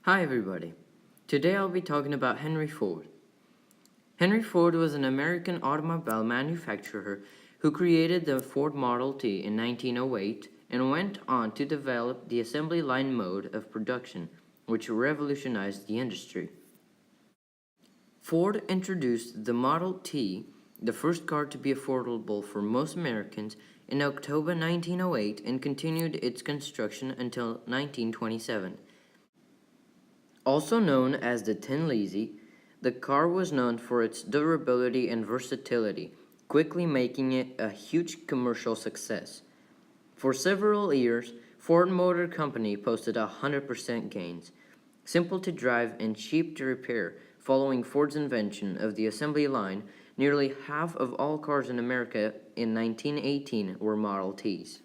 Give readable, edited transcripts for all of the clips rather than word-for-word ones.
Hi everybody. Today I'll be talking about Henry Ford. Henry Ford was an American automobile manufacturer who created the Ford Model T in 1908 and went on to develop the assembly line mode of production, which revolutionized the industry. Ford introduced the Model T, the first car to be affordable for most Americans, in October 1908 and continued its construction until 1927. Also known as the Tin Lizzie, the car was known for its durability and versatility, quickly making it a huge commercial success. For several years, Ford Motor Company posted 100% gains. Simple to drive and cheap to repair, following Ford's invention of the assembly line, nearly half of all cars in America in 1918 were Model Ts.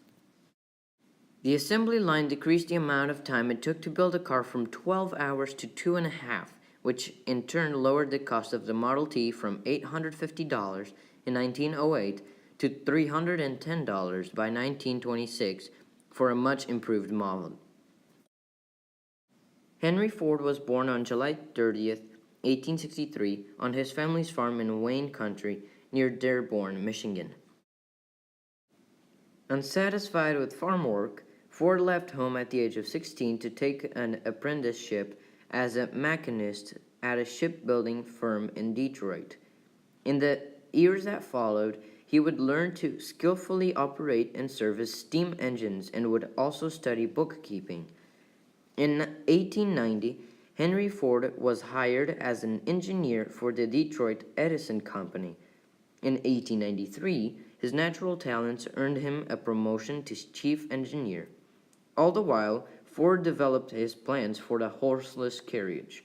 The assembly line decreased the amount of time it took to build a car from 12 hours to 2.5, which in turn lowered the cost of the Model T from $850 in 1908 to $310 by 1926 for a much improved model. Henry Ford was born on July 30th, 1863, on his family's farm in Wayne County near Dearborn, Michigan. Unsatisfied with farm work, Ford left home at the age of 16 to take an apprenticeship as a machinist at a shipbuilding firm in Detroit. In the years that followed, he would learn to skillfully operate and service steam engines and would also study bookkeeping. In 1890, Henry Ford was hired as an engineer for the Detroit Edison Company. In 1893, his natural talents earned him a promotion to chief engineer. All the while, Ford developed his plans for the horseless carriage.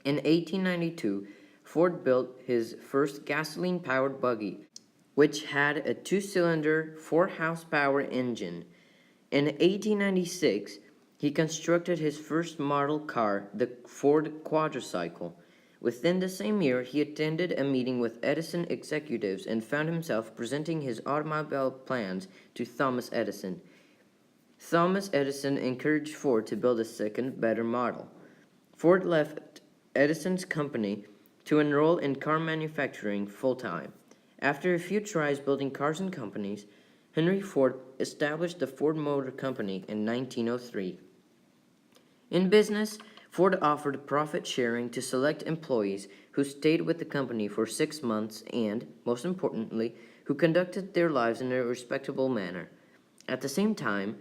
In 1892, Ford built his first gasoline-powered buggy, which had a two-cylinder, 4-horsepower engine. In 1896, he constructed his first model car, the Ford Quadricycle. Within the same year, he attended a meeting with Edison executives and found himself presenting his automobile plans to Thomas Edison. Thomas Edison encouraged Ford to build a second, better model. Ford left Edison's company to enroll in car manufacturing full-time. After a few tries building cars and companies, Henry Ford established the Ford Motor Company in 1903. In business, Ford offered profit sharing to select employees who stayed with the company for 6 months and, most importantly, who conducted their lives in a respectable manner. At the same time,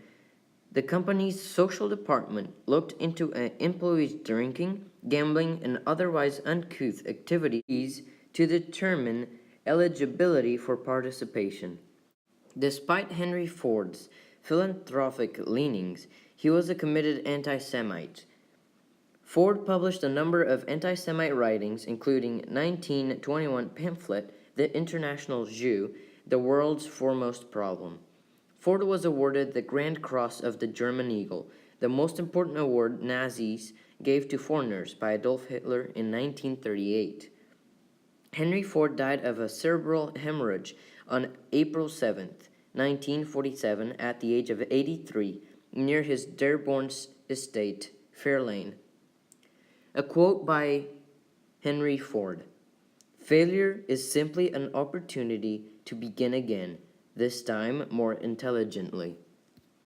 the company's social department looked into employees' drinking, gambling, and otherwise uncouth activities to determine eligibility for participation. Despite Henry Ford's philanthropic leanings, he was a committed anti-Semite. Ford published a number of anti-Semite writings, including 1921 pamphlet, The International Jew, the World's Foremost Problem. Ford was awarded the Grand Cross of the German Eagle, the most important award Nazis gave to foreigners, by Adolf Hitler in 1938. Henry Ford died of a cerebral hemorrhage on April 7, 1947, at the age of 83, near his Dearborn estate, Fairlane. A quote by Henry Ford: "Failure is simply an opportunity to begin again, this time more intelligently."